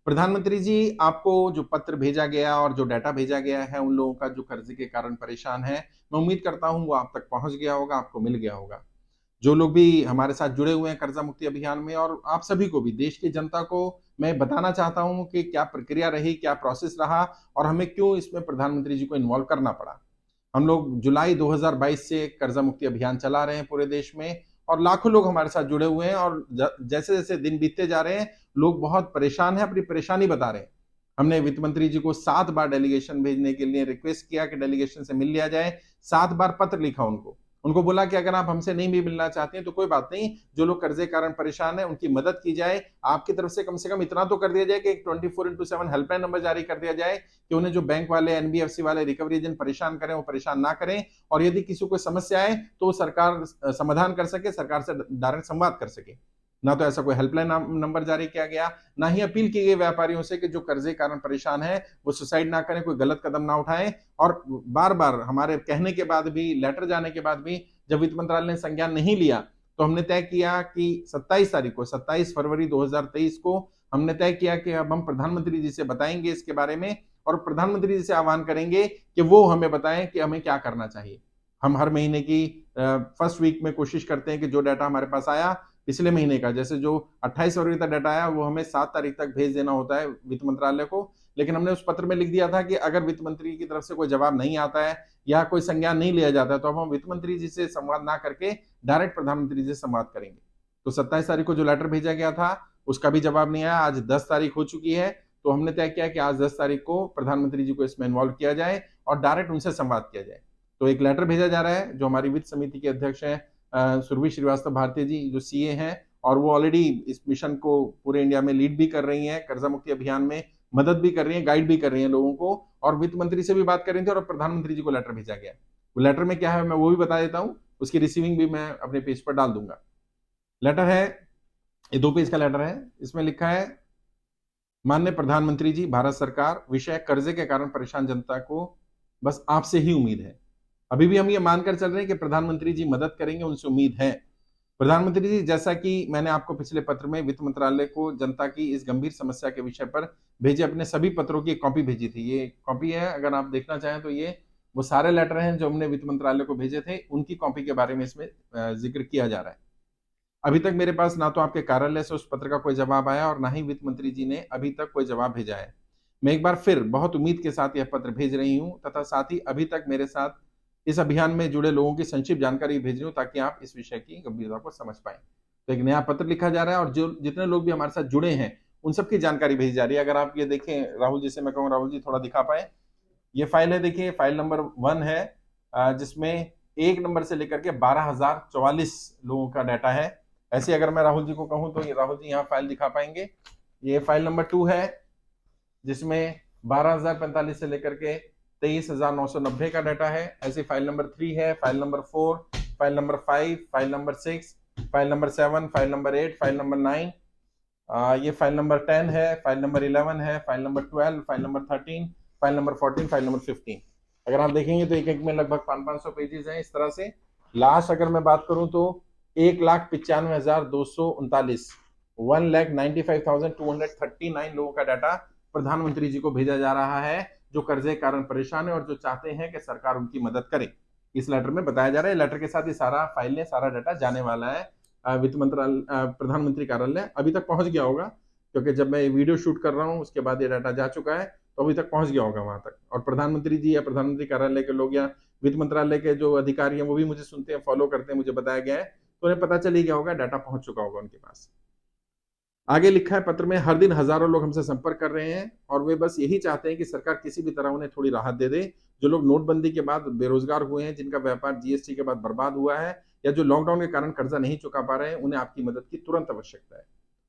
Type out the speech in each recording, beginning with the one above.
प्रधानमंत्री जी, आपको जो पत्र भेजा गया और जो डाटा भेजा गया है उन लोगों का जो कर्ज़े के कारण परेशान हैं, मैं उम्मीद करता हूँ वो आप तक पहुँच गया होगा, आपको मिल गया होगा। जो लोग भी हमारे साथ जुड़े हुए हैं कर्ज़ा मुक्ति अभियान में और आप सभी को भी, देश की जनता को मैं बताना चाहता हूँ कि क्या प्रक्रिया रही, क्या प्रोसेस रहा और हमें क्यों इसमें प्रधानमंत्री जी को इन्वॉल्व करना पड़ा। हम लोग जुलाई 2022 से कर्ज़ा मुक्ति अभियान चला रहे हैं पूरे देश में और लाखों लोग हमारे साथ जुड़े हुए हैं और जैसे-जैसे दिन बीतते जा रहे हैं, लोग बहुत परेशान हैं, अपनी परेशानी बता रहे हैं। हमने वित्त मंत्री जी को 7 बार डेलीगेशन भेजने के लिए रिक्वेस्ट किया कि डेलीगेशन से मिल लिया जाए, 7 बार पत्र लिखा उनको। उनको बोला कि अगर आप हमसे नहीं भी मिलना चाहते हैं तो कोई बात नहीं, जो लोग कर्ज़े के कारण परेशान हैं उनकी मदद की जाए। आपकी तरफ से कम कम इतना तो कर दिया जाए कि एक 24x7 हेल्पलाइन नंबर जारी कर दिया जाए कि उन्हें जो बैंक वाले, एनबीएफसी वाले, रिकवरी एजेंट परेशान करें, वो परेशान ना करें और यदि किसी को समस्या आए तो सरकार समाधान कर सके, सरकार से डायरेक्ट संवाद कर सके। ना तो ऐसा कोई हेल्पलाइन नंबर जारी किया गया, ना ही अपील की गई व्यापारियों से कि जो कर्ज़े के कारण परेशान हैं, वो सुसाइड ना करें, कोई गलत कदम ना उठाएँ और बार-बार हमारे कहने के बाद भी, लेटर जाने के बाद भी जब वित्त मंत्रालय ने संज्ञान नहीं लिया, तो हमने तय किया कि 27 तारीख को, 27 फरवरी 2023 को हमने तय किया कि अब हम प्रधानमंत्री जी से बताएँगे इसके बारे में और प्रधानमंत्री जी से आह्वान करेंगे कि वो हमें बताएँ कि हमें क्या करना चाहिए। हम हर महीने की फर्स्ट वीक में कोशिश करते हैं कि जो डाटा हमारे पास आया, पिछले महीने का, जैसे जो 28 फरवरी तक डाटा आया, वो हमें 7 तारीख तक भेज देना होता है वित्त मंत्रालय को। लेकिन हमने उस पत्र में लिख दिया था कि अगर वित्त मंत्री की तरफ से कोई जवाब नहीं आता है या कोई संज्ञान नहीं लिया जाता है, तो अब हम वित्त मंत्री जी से संवाद ना करके डायरेक्ट प्रधानमंत्री जी से संवाद करेंगे। तो 27 तारीख को जो लेटर भेजा गया था, उसका भी जवाब नहीं आया। आज 10 तारीख हो चुकी है, तो हमने तय किया कि आज 10 तारीख को प्रधानमंत्री जी को इसमें इन्वॉल्व किया जाए और डायरेक्ट उनसे संवाद किया जाए। तो एक लेटर भेजा जा रहा है, जो हमारी वित्त समिति के अध्यक्ष हैं सुरभि श्रीवास्तव भारती जी, जो सीए हैं और वो ऑलरेडी इस मिशन को पूरे इंडिया में लीड भी कर रही हैं, कर्जा मुक्ति अभियान में मदद भी कर रही हैं, गाइड भी कर रही हैं लोगों को और वित्त मंत्री से भी बात कर रही थी और प्रधानमंत्री जी को लेटर भेजा गया। वो लेटर में क्या है मैं वो भी बता देता हूँ, उसकी रिसीविंग भी मैं अपने पेज पर डाल दूंगा। लेटर है, ये 2 पेज का लेटर है, इसमें लिखा है, माननीय प्रधानमंत्री जी, भारत सरकार, विषय कर्जे के कारण परेशान जनता को बस आपसे ही उम्मीद है। अभी भी हम ये मानकर चल रहे हैं कि प्रधानमंत्री जी मदद करेंगे, उनसे उम्मीद है। प्रधानमंत्री जी, जैसा कि मैंने आपको पिछले पत्र में वित्त मंत्रालय को जनता की इस गंभीर समस्या के विषय पर भेजे अपने सभी पत्रों की एक कॉपी भेजी थी। ये कॉपी है, अगर आप देखना चाहें तो ये वो सारे लेटर हैं जो हमने वित्त मंत्रालय को भेजे थे, उनकी कॉपी के बारे में इसमें ज़िक्र किया जा रहा है। अभी तक मेरे पास ना तो आपके कार्यालय से उस पत्र का कोई जवाब आया और ना ही वित्त मंत्री जी ने अभी तक कोई जवाब भेजा है। मैं एक बार फिर बहुत उम्मीद के साथ यह पत्र भेज रही हूँ तथा साथ ही अभी तक मेरे साथ इस अभियान में जुड़े लोगों की संक्षिप्त जानकारी भेज रही हूँ ताकि आप इस विषय की गंभीरता को समझ पाएँ। तो एक नया पत्र लिखा जा रहा है और जो जितने लोग भी हमारे साथ जुड़े हैं, उन सबकी जानकारी भेजी जा रही है। अगर आप ये देखें, राहुल जी से मैं कहूँ, राहुल जी थोड़ा दिखा पाएँ? ये फाइल है, देखिए फाइल नंबर 1 है जिसमें 1 नंबर से लेकर के 12,044 लोगों का डाटा है। ऐसे अगर मैं राहुल जी को कहूँ तो ये राहुल जी यहाँ फाइल दिखा पाएंगे। ये फाइल नंबर 2 है जिसमें 12,045 से लेकर के 23,990 का डाटा है। ऐसे फाइल नंबर 3 है, file number 4, file number 5, file number 6, file number 7, file number 8, file number 9, ये फाइल नंबर 10 है, फाइल नंबर 11 है, file number 12, file number 13, file number 14, file number 15। अगर आप देखेंगे तो एक एक में लगभग 500-500 पेजेस हैं इस तरह से। लास्ट अगर मैं बात करूं तो 1,95,239 1,95,239 लोगों का डाटा प्रधानमंत्री जी को भेजा जा रहा है जो कर्जे के कारण परेशान है और जो चाहते हैं कि सरकार उनकी मदद करे। इस लेटर में बताया जा रहा है। लेटर के साथ ही सारा फाइल ने सारा डाटा जाने वाला है वित्त मंत्रालय, प्रधानमंत्री कार्यालय। अभी तक पहुंच गया होगा क्योंकि जब मैं वीडियो शूट कर रहा हूं उसके बाद ये डाटा जा चुका है, तो अभी तक पहुंच गया होगा वहां तक। और प्रधानमंत्री जी या प्रधानमंत्री कार्यालय के लोग या वित्त मंत्रालय के जो अधिकारी हैं वो भी मुझे सुनते हैं, फॉलो करते हैं, मुझे बताया गया है, तो उन्हें पता चल ही गया होगा, डाटा पहुंच चुका होगा उनके पास। आगे लिखा है पत्र में, हर दिन हजारों लोग हमसे संपर्क कर रहे हैं और वे बस यही चाहते हैं कि सरकार किसी भी तरह उन्हें थोड़ी राहत दे दे। जो लोग नोटबंदी के बाद बेरोजगार हुए हैं, जिनका व्यापार जीएसटी के बाद बर्बाद हुआ है या जो लॉकडाउन के कारण कर्जा नहीं चुका पा रहे हैं, उन्हें आपकी मदद की तुरंत आवश्यकता है।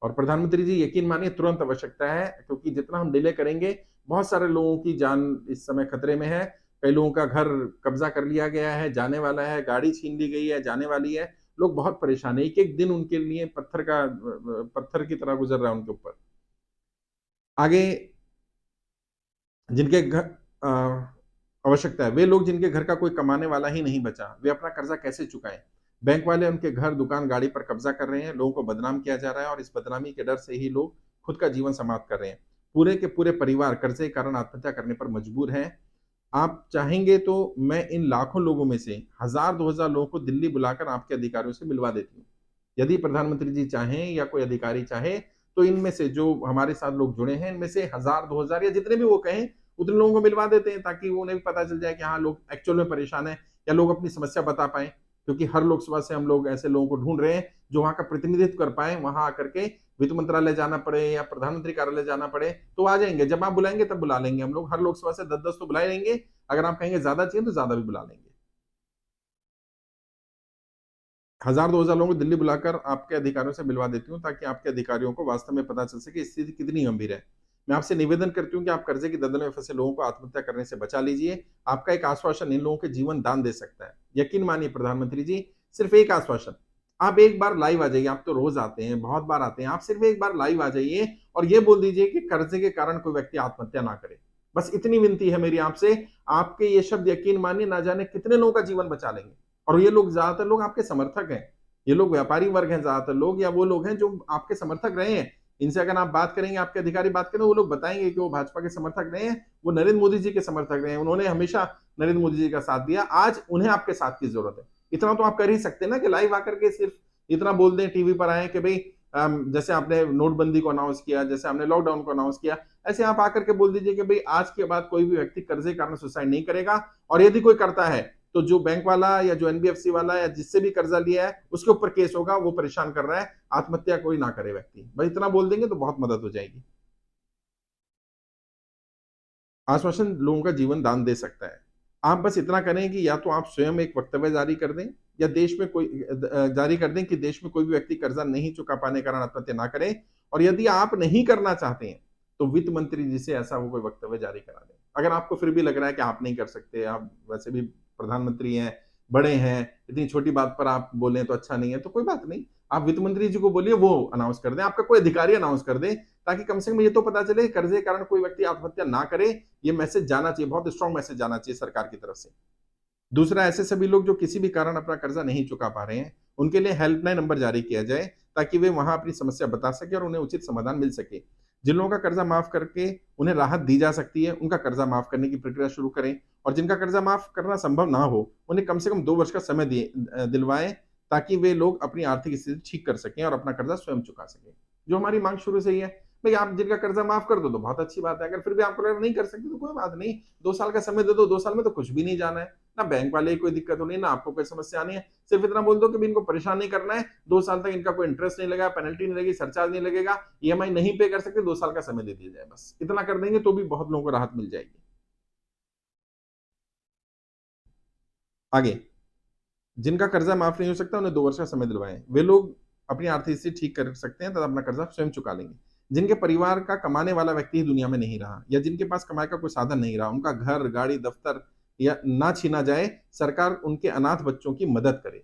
और प्रधानमंत्री जी, यकीन मानिए तुरंत आवश्यकता है, क्योंकि जितना हम डिले करेंगे, बहुत सारे लोगों की जान इस समय खतरे में है। कई लोगों का घर कब्जा कर लिया गया है, जाने वाला है, गाड़ी छीन ली गई है, जाने वाली है। लोग बहुत परेशान है, एक एक दिन उनके लिए पत्थर की तरह गुजर रहा है उनके ऊपर। आगे जिनके घर आवश्यकता है, वे लोग जिनके घर का कोई कमाने वाला ही नहीं बचा, वे अपना कर्जा कैसे चुकाएं? बैंक वाले उनके घर, दुकान, गाड़ी पर कब्जा कर रहे हैं, लोगों को बदनाम किया जा रहा है और इस बदनामी के डर से ही लोग खुद का जीवन समाप्त कर रहे हैं। पूरे के पूरे परिवार कर्जे के कारण आत्महत्या करने पर मजबूर हैं। आप चाहेंगे तो मैं इन लाखों लोगों में से 1000-2000 लोगों को दिल्ली बुलाकर आपके अधिकारियों से मिलवा देती हूँ। यदि प्रधानमंत्री जी चाहें या कोई अधिकारी चाहे, तो इनमें से जो हमारे साथ लोग जुड़े हैं, इनमें से 1000-2000 या जितने भी वो कहें, उतने लोगों को मिलवा देते हैं ताकि उन्हें भी पता चल जाए कि हाँ, लोग एक्चुअल में परेशान हैं या लोग अपनी समस्या बता पाएँ। क्योंकि हर लोकसभा से हम लोग ऐसे लोगों को ढूँढ रहे हैं, जो वहाँ का प्रतिनिधित्व कर पाएँ, वहाँ आकर के वित्त मंत्रालय जाना पड़े या प्रधानमंत्री कार्यालय जाना पड़े, तो आ जाएँगे। जब आप बुलाएँगे तब बुला लेंगे हम लोग। हर लोकसभा से 10-10 तो बुला ही लेंगे। अगर आप कहेंगे ज़्यादा चाहिए, तो ज़्यादा भी बुला लेंगे। 1000-2000 लोगों को दिल्ली बुलाकर आपके अधिकारियों से मिलवा देती हूँ, ताकि आपके अधिकारियों को वास्तव में पता चल सके स्थिति कितनी गंभीर है। मैं आपसे निवेदन करती हूँ कि आप कर्जे की दलदल में फंसे लोगों को आत्महत्या करने से बचा लीजिए। आपका एक आश्वासन इन लोगों के जीवन दान दे सकता है। यकीन मानिए प्रधानमंत्री जी, सिर्फ एक आश्वासन, आप एक बार लाइव आ जाइए। आप तो रोज आते हैं, बहुत बार आते हैं। आप सिर्फ एक बार लाइव आ जाइए और ये बोल दीजिए कि कर्जे के कारण कोई व्यक्ति आत्महत्या ना करे। बस इतनी विनती है मेरी आपसे। आपके ये शब्द यकीन मानिए ना जाने कितने लोगों का जीवन बचा लेंगे। और ये लोग ज्यादातर लोग आपके समर्थक हैं। ये लोग व्यापारी वर्ग हैं ज्यादातर लोग, या वो लोग हैं जो आपके समर्थक रहे हैं। इनसे अगर आप बात करेंगे, आपके अधिकारी बात करें, वो लोग बताएंगे कि वो भाजपा के समर्थक रहे हैं, वो नरेंद्र मोदी जी के समर्थक रहे हैं। उन्होंने हमेशा नरेंद्र मोदी जी का साथ दिया। आज उन्हें आपके साथ की जरूरत है। इतना तो आप कर ही सकते हैं ना कि लाइव आकर के सिर्फ इतना बोल दें, टीवी पर आए कि भाई जैसे आपने नोटबंदी को अनाउंस किया, जैसे आपने लॉकडाउन को अनाउंस किया, ऐसे आप आकर के बोल दीजिए कि भाई आज के बाद कोई भी व्यक्ति कर्जे के कारण सुसाइड नहीं करेगा। और यदि कोई करता है तो जो बैंक वाला या जो एनबीएफसी वाला या जिससे भी कर्जा लिया है उसके ऊपर केस होगा। वो परेशान कर रहा है, आत्महत्या कोई ना करे व्यक्ति। बस इतना बोल देंगे तो बहुत मदद हो जाएगी। आश्वासन लोगों का जीवन दान दे सकता है। आप बस इतना करें कि या तो आप स्वयं एक वक्तव्य जारी कर दें, या देश में कोई जारी कर दें कि देश में कोई भी व्यक्ति कर्जा नहीं चुका पाने के कारण आत्महत्या ना करे। और यदि आप नहीं करना चाहते हैं, तो वित्त मंत्री जी से ऐसा वो कोई वक्तव्य जारी करा दें। अगर आपको फिर भी लग रहा है कि आप नहीं कर सकते, आप वैसे भी प्रधानमंत्री हैं, बड़े हैं, इतनी छोटी बात पर आप बोलें तो अच्छा नहीं है, तो कोई बात नहीं। आप वित्त मंत्री जी को बोलिए, वो अनाउंस कर दें, आपका कोई अधिकारी अनाउंस कर दे, ताकि कम से कम ये तो पता चले कर्जे के कारण कोई व्यक्ति आत्महत्या ना करे। ये मैसेज जाना चाहिए, बहुत स्ट्रांग मैसेज जाना चाहिए सरकार की तरफ से। दूसरा, ऐसे सभी लोग जो किसी भी कारण अपना कर्जा नहीं चुका पा रहे हैं, उनके लिए हेल्पलाइन नंबर जारी किया जाए, ताकि वे वहां अपनी समस्या बता सके और उन्हें उचित समाधान मिल सके। जिन लोगों का कर्जा माफ करके उन्हें राहत दी जा सकती है, उनका कर्जा माफ करने की प्रक्रिया शुरू करें। और जिनका कर्जा माफ करना संभव ना हो, उन्हें कम से कम 2 वर्ष का समय दिलवाएं, ताकि वे लोग अपनी आर्थिक स्थिति ठीक कर सकें और अपना कर्जा स्वयं चुका सकें। जो हमारी मांग शुरू से ही है, भाई आप जिनका कर्जा माफ कर दो तो बहुत अच्छी बात है। अगर फिर भी आपको लग नहीं कर सकते तो कोई बात नहीं, 2 साल का समय दे दो। 2 साल में तो कुछ भी नहीं जाना है, ना बैंक वाले कोई दिक्कत होनी है, ना आपको कोई समस्या आनी है। सिर्फ इतना बोल दो कि इनको परेशान नहीं करना है। 2 साल तक इनका कोई इंटरेस्ट नहीं लगेगा, पेनल्टी नहीं लगेगी, सरचार्ज नहीं लगेगा, ईएमआई नहीं पे कर सकते, 2 साल का समय दे दिया जाए। बस इतना कर देंगे तो भी बहुत लोगों को राहत मिल जाएगी। आगे, जिनका कर्जा माफ नहीं हो सकता, उन्हें 2 वर्ष का समय दिलवाएं। वे लोग अपनी आर्थिक स्थिति ठीक कर सकते हैं तथा अपना कर्जा स्वयं चुका लेंगे। जिनके परिवार का कमाने वाला व्यक्ति ही दुनिया में नहीं रहा, या जिनके पास कमाई का कोई साधन नहीं रहा, उनका घर, गाड़ी, दफ्तर या ना छीना जाए, सरकार उनके अनाथ बच्चों की मदद करे।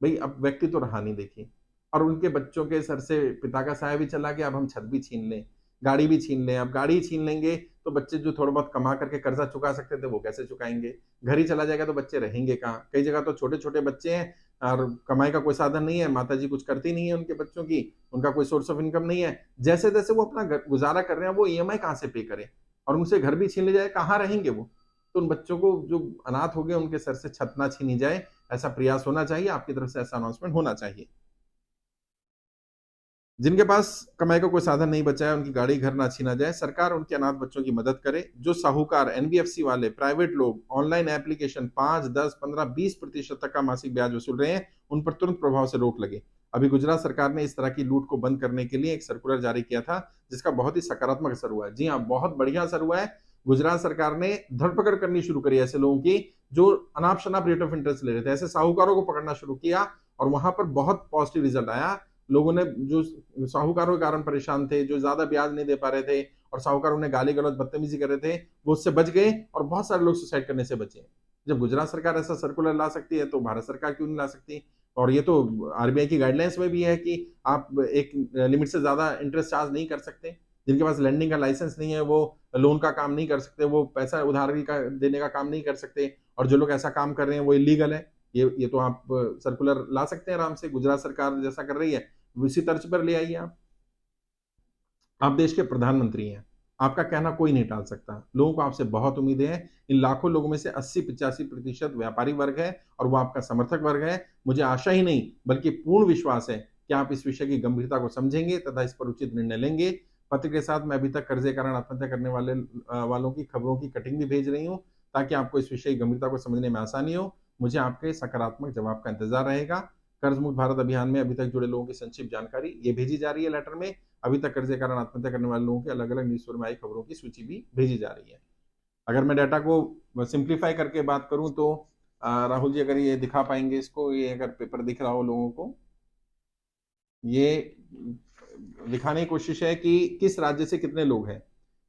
भाई अब व्यक्ति तो रहा नहीं देखिए, और उनके बच्चों के सर से पिता का साया भी चला गया। अब हम छत भी छीन लें, गाड़ी भी छीन लें। अब गाड़ी ही छीन लेंगे तो बच्चे जो थोड़ा बहुत कमा करके कर्जा चुका सकते थे, वो कैसे चुकाएंगे? घर ही चला जाएगा तो बच्चे रहेंगे कहाँ? कई जगह तो छोटे छोटे बच्चे हैं और कमाई का कोई साधन नहीं है, माता जी कुछ करती नहीं है उनके बच्चों की, उनका कोई सोर्स ऑफ इनकम नहीं है। जैसे तैसे वो अपना गुजारा कर रहे हैं, वो ईएमआई कहाँ से पे करें? और उनसे घर भी छीन ले जाए, कहाँ रहेंगे वो? तो उन बच्चों को जो अनाथ हो गए, उनके सर से छत ना छीनी जाए, ऐसा प्रयास होना चाहिए। आपकी तरफ से ऐसा अनाउंसमेंट होना चाहिए। जिनके पास कमाई का कोई साधन नहीं बचा है, उनकी गाड़ी घर ना छीना जाए, सरकार उनके अनाथ बच्चों की मदद करे। जो साहूकार, एनबीएफसी वाले, प्राइवेट लोग ऑनलाइन एप्लीकेशन 5, 10, 15, 20% तक का मासिक ब्याज वसूल रहे हैं, उन पर तुरंत प्रभाव से रोक लगे। अभी गुजरात सरकार ने इस तरह की लूट को बंद करने के लिए एक सर्कुलर जारी किया था, जिसका बहुत ही सकारात्मक असर हुआ है। जी हाँ, बहुत बढ़िया असर हुआ है। गुजरात सरकार ने धरपकड़ करनी शुरू करी ऐसे लोगों की जो अनाप शनाप रेट ऑफ इंटरेस्ट ले रहे थे। ऐसे साहूकारों को पकड़ना शुरू किया और वहां पर बहुत पॉजिटिव रिजल्ट आया। लोगों ने, जो साहूकारों के कारण परेशान थे, जो ज्यादा ब्याज नहीं दे पा रहे थे और साहूकार उन्हें गाली गलौज बदतमीजी कर रहे थे, वो उससे बच गए और बहुत सारे लोग सुसाइड करने से बचे। जब गुजरात सरकार ऐसा सर्कुलर ला सकती है, तो भारत सरकार क्यों नहीं ला सकती? और ये तो आरबीआई की गाइडलाइंस में भी है कि आप एक लिमिट से ज्यादा इंटरेस्ट चार्ज नहीं कर सकते। जिनके पास लैंडिंग का लाइसेंस नहीं है, वो लोन का काम नहीं कर सकते, वो पैसा उधार का देने का काम नहीं कर सकते। और जो लोग ऐसा काम कर रहे हैं वो इलीगल है। ये तो आप सर्कुलर ला सकते हैं आराम से। गुजरात सरकार जैसा कर रही है, उसी तर्ज पर ले आइए आप। देश के प्रधानमंत्री हैं, आपका कहना कोई नहीं टाल सकता। लोगों को आपसे बहुत उम्मीदें हैं। इन लाखों लोगों में से 80-85% व्यापारी वर्ग है और वो आपका समर्थक वर्ग है। मुझे आशा ही नहीं बल्कि पूर्ण विश्वास है कि आप इस विषय की गंभीरता को समझेंगे तथा इस पर उचित निर्णय लेंगे। पत्र के साथ मैं अभी तक कर्जे के कारण आत्महत्या करने वालों की खबरों की कटिंग भी भेज रही हूँ, ताकि आपको इस विषय की गंभीरता को समझने में आसानी हो। मुझे आपके सकारात्मक जवाब का इंतजार रहेगा। कर्ज मुक्त भारत अभियान में अभी तक जुड़े लोगों की संक्षिप्त जानकारी ये भेजी जा रही है लेटर में। अभी तक कर्ज के कारण आत्महत्या करने वाले लोगों की अलग-अलग न्यूज़पेपर में आई खबरों की सूची भी भेजी जा रही है। अगर मैं डाटा को सिंप्लीफाई करके बात करूं तो राहुल जी, अगर ये दिखा पाएंगे इसको, ये अगर पेपर दिख रहा हो लोगों को, ये दिखाने की कोशिश है कि किस राज्य से कितने लोग हैं।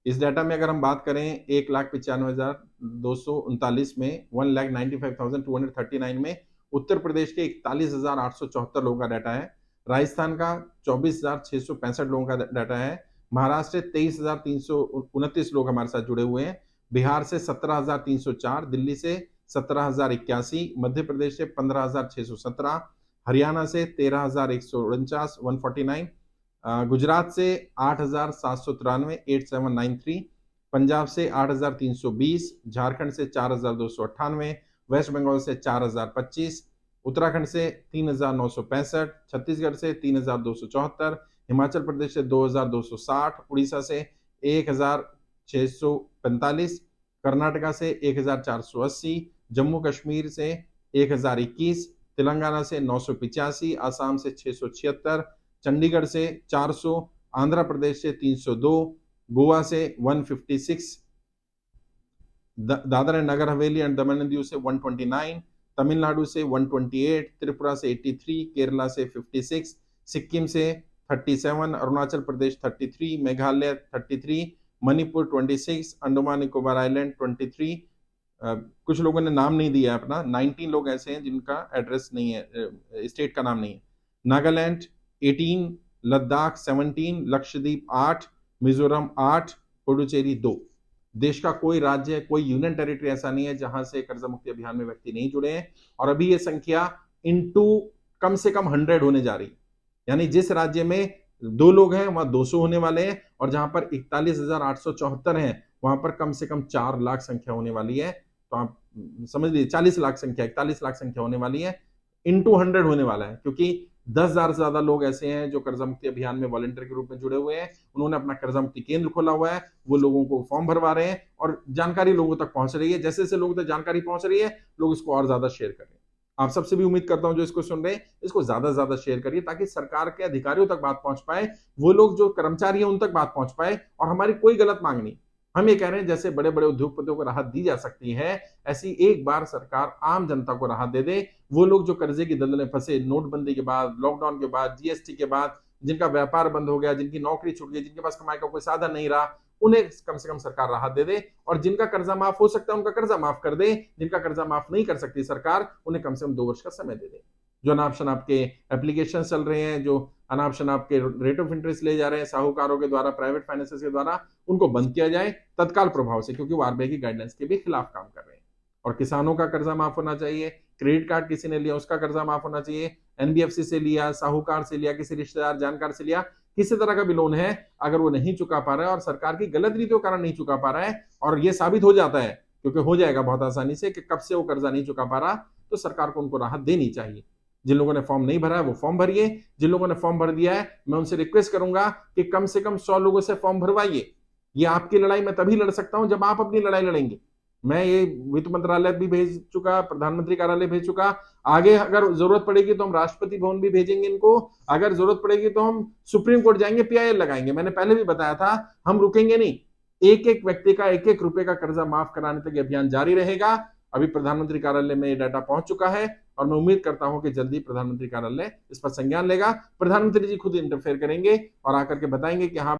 इस डाटा में अगर हम बात करें 1,95,239 में 1,95,239 में उत्तर प्रदेश के 41,874 लोगों का डाटा है। राजस्थान का 24,665 लोगों का डाटा है। महाराष्ट्र से 23,329 लोग हमारे साथ जुड़े हुए हैं। बिहार से 17,304, दिल्ली से 17,081, मध्य प्रदेश से 15,617, हरियाणा से 13,149 149, गुजरात से 8,793 8793, पंजाब से 8,320, झारखंड से 4,298, वेस्ट बंगाल से 4,025, उत्तराखंड से 3,965, छत्तीसगढ़ से 3,274, हिमाचल प्रदेश से 2,260, उड़ीसा से 1,645, कर्नाटका से 1,480, जम्मू कश्मीर से 1,021, तेलंगाना से 985, आसाम से 676, चंडीगढ़ से 400, आंध्र प्रदेश से 302, गोवा से 156, Dadra and Nagar Haveli and Daman and Diu से 129, तमिलनाडु से 128, त्रिपुरा से 83, केरला से 56, सिक्किम से 37, अरुणाचल प्रदेश 33, मेघालय 33, मणिपुर 26, अंडमान निकोबार आइलैंड 23, कुछ लोगों ने नाम नहीं दिया अपना, 19 लोग ऐसे हैं जिनका एड्रेस नहीं है, स्टेट का नाम नहीं है। नागालैंड 18, लद्दाख 17, लक्षद्वीप 8, मिजोरम 8, पुडुचेरी 2। देश का कोई राज्य, कोई यूनियन टेरिटरी ऐसा नहीं है जहां से कर्जा मुक्ति अभियान में व्यक्ति नहीं जुड़े हैं। और अभी ये संख्या इनटू कम से कम 100 होने जा रही है। यानी जिस राज्य में 2 लोग हैं वहां 200 होने वाले हैं, और जहां पर 41,874 हैं वहां पर कम से कम 4 लाख संख्या होने वाली है। तो आप समझ लीजिए 40 लाख संख्या, 41 लाख संख्या होने वाली है, इनटू 100 होने वाला है, क्योंकि 10,000 से ज्यादा लोग ऐसे हैं जो कर्जा मुक्ति अभियान में वॉलंटियर के रूप में जुड़े हुए हैं। उन्होंने अपना कर्जा मुक्ति केंद्र खोला हुआ है, वो लोगों को फॉर्म भरवा रहे हैं और जानकारी लोगों तक पहुंच रही है। जैसे जैसे लोगों तक जानकारी पहुंच रही है, लोग इसको और ज्यादा शेयर कर रहे हैं। आप सबसे भी उम्मीद करता हूं जो इसको सुन रहे हैं, इसको ज्यादा से ज्यादा शेयर करिए, ताकि सरकार के अधिकारियों तक बात पहुंच पाए, वो लोग जो कर्मचारी हैं उन तक बात पहुंच पाए। और हमारी कोई गलत मांग नहीं, हम ये कह रहे हैं जैसे बड़े बड़े उद्योगपतियों को राहत दी जा सकती है, ऐसी एक बार सरकार आम जनता को राहत दे दे। वो लोग जो कर्जे की दलदल में फंसे, नोटबंदी के बाद, लॉकडाउन के बाद, जीएसटी के बाद, जिनका व्यापार बंद हो गया, जिनकी नौकरी छूट गई, जिनके पास कमाई का कोई साधन नहीं रहा, उन्हें कम से कम सरकार राहत दे दे। और जिनका कर्जा माफ हो सकता है उनका कर्जा माफ कर दे, जिनका कर्जा माफ नहीं कर सकती सरकार, उन्हें कम से कम 2 वर्ष का समय दे दे। जो अनाप शनाप के एप्लीकेशन चल रहे हैं, जो अनाप शनाप के रेट ऑफ इंटरेस्ट ले जा रहे हैं साहूकारों के द्वारा, प्राइवेट फाइनेंसिस के द्वारा, उनको बंद किया जाए तत्काल प्रभाव से, क्योंकि वो आरबीआई की गाइडलाइंस के भी खिलाफ काम कर रहे हैं। और किसानों का कर्जा माफ होना चाहिए, क्रेडिट कार्ड किसी ने लिया उसका कर्जा माफ होना चाहिए, एनबीएफसी से लिया, साहूकार से लिया, किसी रिश्तेदार जानकार से लिया, किसी तरह का भी लोन है, अगर वो नहीं चुका पा रहा है और सरकार की गलत नीतियों के कारण नहीं चुका पा रहा है, और ये साबित हो जाता है, क्योंकि हो जाएगा बहुत आसानी से कि कब से वो कर्जा नहीं चुका पा रहा, तो सरकार को उनको राहत देनी चाहिए। जिन लोगों ने फॉर्म नहीं भरा है वो फॉर्म भरिए, जिन लोगों ने फॉर्म भर दिया है मैं उनसे रिक्वेस्ट करूंगा कि कम से कम 100 लोगों से फॉर्म भरवाइए। ये आपकी लड़ाई मैं तभी लड़ सकता हूं जब आप अपनी लड़ाई लड़ेंगे। मैं ये वित्त मंत्रालय भी भेज चुका, प्रधानमंत्री कार्यालय भेज चुका, आगे अगर जरूरत पड़ेगी तो हम राष्ट्रपति भवन भी भेजेंगे इनको, अगर जरूरत पड़ेगी तो हम सुप्रीम कोर्ट जाएंगे, पीआईएल लगाएंगे। मैंने पहले भी बताया था, हम रुकेंगे नहीं। एक एक व्यक्ति का 1-1 रुपए का कर्जा माफ कराने तक अभियान जारी रहेगा। अभी प्रधानमंत्री कार्यालय में ये डाटा पहुंच चुका है और मैं उम्मीद करता हूं कि जल्दी प्रधानमंत्री कार्यालय इस पर संज्ञान लेगा। प्रधानमंत्री जी खुद इंटरफेयर करेंगे और आकर के बताएंगे कि हाँ